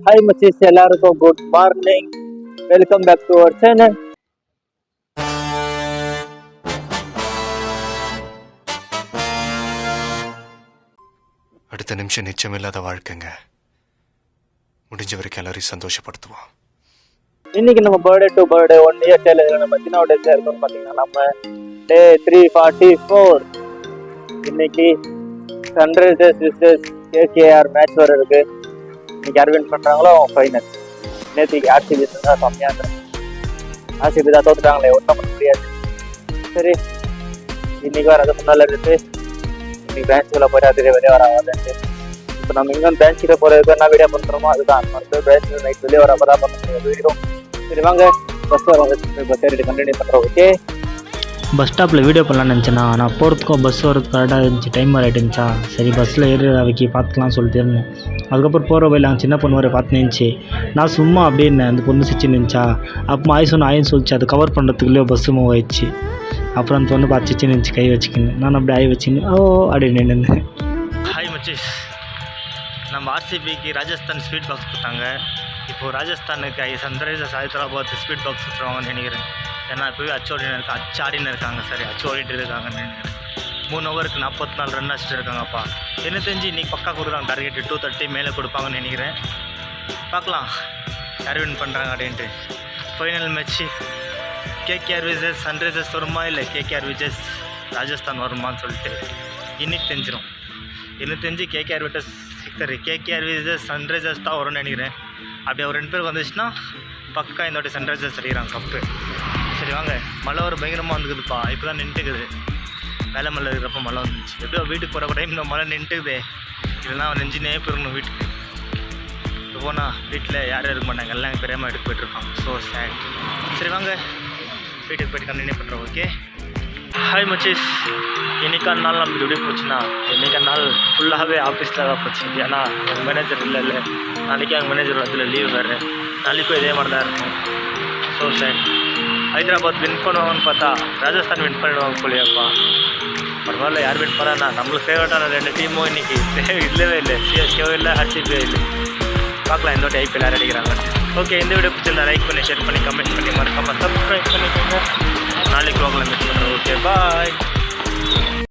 Hi மச்சீஸ், எல்லாருக்கும் good morning. Welcome back to our channel. அடுத்த நிமிஷம் நிச்சயமில்லாத வாழ்க்கைங்க. முடிஞ்ச வரைக்கும் எல்லாரையும் சந்தோஷப்படுத்துவோம். இன்னைக்கு நம்ம பர்த்டே டு பர்த்டே 1 இயர் சேலஞ்சில் நம்ம எத்தனை டேஸ் இருக்கோம்னு பார்த்தீங்கன்னா நம்ம டே 344. இன்னைக்கு சன்ரைசர்ஸ் விசஸ் கேகேஆர் மேட்ச் வர இருக்கு. இன்னைக்கு யார் வின் பண்ணுறாங்களோ ஃபைனல். நேற்றுக்கு ஆர்சிபி தான் கம்மியாக இருந்தேன். ஆர்சிபி தான் தோத்துட்டாங்களே, ஒன்றும் பண்ண முடியாது. சரி, இன்னைக்கு வர அது முன்னால் இருந்து இன்னைக்கு பேங்க்குள்ளே போய்ட்டு அது வெளியே வர ஆகாதுன்ட்டு இப்போ நம்ம இங்கே பேங்க்கில் போகிறதுக்கு என்ன வீடியோ பண்ணுறோமோ அதுதான். மற்ற பேங்க் நைட் வெளியே வர தான் பண்ண முடியும் வீடியோ. சரி வாங்க, பஸ் வர பஸ் ஏறிட்டு கண்டினியூ பண்ணுறோம். ஓகே, பஸ் ஸ்டாப்பில் வீடியோ பண்ணலான்னு நினச்சேன்னா நான் போகிறதுக்கும் பஸ் வரதுக்கு கரெக்டாக இருந்துச்சு, டைம் வர ஆகிட்டுருந்துச்சா. சரி பஸ்ஸில் ஏறி அவைக்கு பார்த்துக்கலாம்னு சொல்லிட்டு இருந்தேன். அதுக்கப்புறம் போகிற வழியில் அங்கே சின்ன பொண்ணு வரை பார்த்து நின்றுச்சு. நான் சும்மா அப்படின்னு அந்த பொண்ணு சிரிச்சு நின்றுச்சா. அப்போ ஆயின்னு சொல்லிச்சு. அது கவர் பண்ணுறதுக்குள்ளேயோ பஸ்ஸு மூவ் ஆயிடுச்சு. அப்புறம் அந்த பொண்ணு பார்த்துச்சு நினச்சி கை வச்சுக்கின்னு நான் அப்படி ஆய் வச்சுன்னு அப்படின்னு நின்று. ஹாய் மச்சீஸ், நம்ம ஆர்சிபிக்கு ராஜஸ்தான் ஸ்பீட் பாக்ஸ் கொடுத்தாங்க. இப்போது ராஜஸ்தானுக்கு சன்ரைசர்ஸ் ஹைதராபாத் ஸ்பீட் பாக்ஸ் கொடுத்துருவாங்கன்னு நினைக்கிறேன். ஏன்னா இப்போவே அச்சாடின்னு இருக்காங்க. சரி, ஓடிட்டு இருக்காங்கன்னு நினைக்கிறேன். 3 ஓவருக்கு 44 ரன் அடிச்சுட்டு இருக்காங்கப்பா. என்ன தெரிஞ்சு இன்றைக்கி பக்கா கொடுக்குறாங்க. டார்கெட் 230 மேலே கொடுப்பாங்கன்னு நினைக்கிறேன். பார்க்கலாம் யார் வின் பண்ணுறாங்க அப்படின்ட்டு. ஃபைனல் மேட்ச்சு கேகேஆர் விஜஸ் சன்ரைசர்ஸ் வருமா இல்லை கேகேஆர் விஜஸ் ராஜஸ்தான் வருமானு சொல்லிட்டு இன்னைக்கு தெரிஞ்சிடும். எனக்கு தெரிஞ்சு கேகேஆர் விஜஸ் சன்ரைசர்ஸ் தான் வரும்னு நினைக்கிறேன். அப்படி அவர் 2 பேருக்கு வந்துச்சுன்னா பக்கா இந்த வாட்டி சன்ரைசர்ஸ் அடிக்கிறாங்க கப்பு. சரி வாங்க, மழை ஒரு பயங்கரமாக வந்துக்குதுப்பா. இப்போ தான் நின்றுக்குது. வேலை மழை இருக்கிறப்ப மழை வந்துச்சு. எப்படியோ வீட்டுக்கு போகிற டைம் இந்த மழை நின்றுக்குதே. இல்லைனா நெஞ்சினே போயிருக்கணும் வீட்டுக்கு. இப்போ போனால் வீட்டில் யாரும் இருக்க மாட்டாங்க, எல்லாம் பெரியம்மா எடுத்து போய்ட்டுருக்காங்க. So sad. சரி வாங்க, வீட்டுக்கு போய்ட்டு கண்டினியூ பண்ணுறோம். ஓகே, ஹாய் மச்சீஸ். இன்றைக்கான நாள் நமக்கு எப்படி போச்சுன்னா, இன்றைக்கான நாள் ஃபுல்லாகவே ஆஃபீஸில் தான் போச்சு. ஏன்னா எங்கள் மேனேஜர் இல்லை. நாளைக்கு எங்கள் மேனேஜர் அதில் லீவ் வேறு. நாளைக்கும் இதே மாதிரி தான் இருக்கும். So sad. ஹைதராபாத் வின் பண்ணுவாங்கன்னு பார்த்தா ராஜஸ்தான் வின் பண்ணிடுவாங்க போலியாப்பா. பரவாயில்ல, யார் வின் பண்ணா நம்மளுக்கு ஃபேவரட்டான 2 டீமும் இன்றைக்கி இல்லவே இல்லை. சிஎஸ்கேவும் இல்லை, ஆர்சிபியும் இல்லை. பார்க்கலாம் இந்த வாட்டி ஐபிஎல் யார் அடிக்கிறாங்க. ஓகே, இந்த வீடியோ பிடிச்சிருந்தா லைக் பண்ணி, ஷேர் பண்ணி, கமெண்ட் பண்ணி, மறக்காமல் சப்ஸ்கிரைப் பண்ணிக்கோங்க. நாளைக்கு வாங்கலாம் மீட் பண்ணுறோம். ஓகே, பாய்.